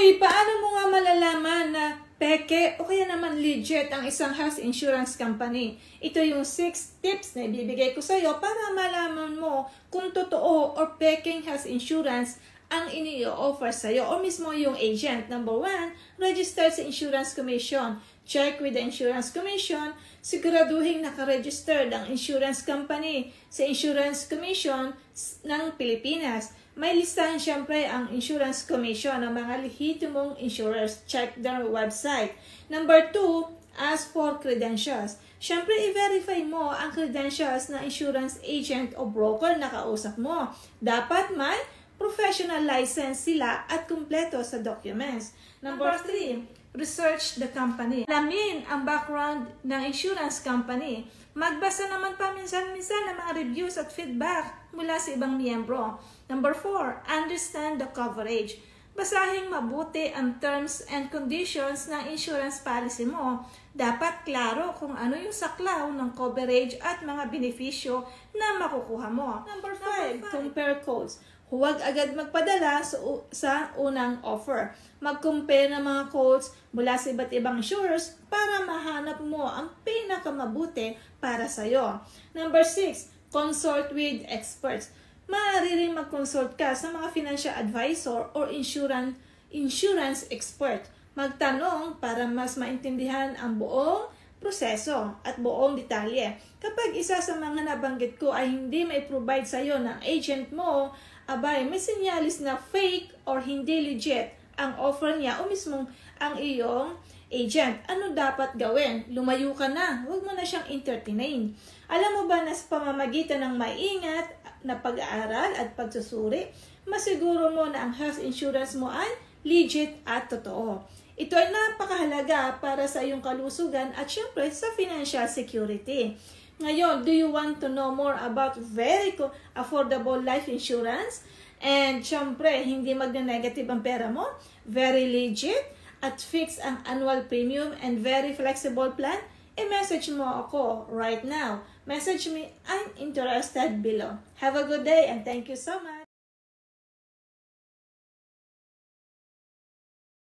Uy, paano mo nga malalaman na peke o kaya naman legit ang isang health insurance company? Ito yung 6 tips na ibibigay ko sa iyo para malaman mo kung totoo or peking health insurance ang ini-offer sa iyo o mismo yung agent. Number 1, registered sa Insurance Commission. Check with the Insurance Commission. Siguraduhin nakaregistered ang insurance company sa Insurance Commission ng Pilipinas. May listahan siyempre ang Insurance Commission ng mga lehitimong insurers. Check their website. Number 2, ask for credentials. Siyempre, i-verify mo ang credentials ng insurance agent o broker na kausap mo. Dapat may professional license sila at kumpleto sa documents. Number 3, research the company. Alamin ang background ng insurance company. Magbasa naman paminsan-minsan ng mga reviews at feedback mula sa ibang miyembro. Number 4, understand the coverage. Basahin mabuti ang terms and conditions ng insurance policy mo. Dapat klaro kung ano yung saklaw ng coverage at mga benepisyo na makukuha mo. Number 5, compare quotes. Huwag agad magpadala sa unang offer. Mag-compare ng mga quotes mula sa iba't ibang insurers para mahanap mo ang pinakamabuti para sa iyo. Number 6, consult with experts. Maaari rin mag-consult ka sa mga financial advisor or insurance expert. Magtanong para mas maintindihan ang buong proseso at buong detalye. Kapag isa sa mga nabanggit ko ay hindi may provide sa iyo ng agent mo, abay, may sinyalis na fake or hindi legit ang offer niya o mismong ang iyong agent. Ano dapat gawin? Lumayo ka na. Huwag mo na siyang entertain. Alam mo ba na sa pamamagitan ng maingat na pag-aaral at pagsusuri, masiguro mo na ang health insurance mo ay legit at totoo. Ito ay napakahalaga para sa iyong kalusugan at syempre sa financial security. Ngayon, do you want to know more about very affordable life insurance? And syempre, hindi magna-negative ang pera mo? Very legit at fixed ang annual premium and very flexible plan? I-message mo ako right now. Message me, I'm interested below. Have a good day and thank you so much.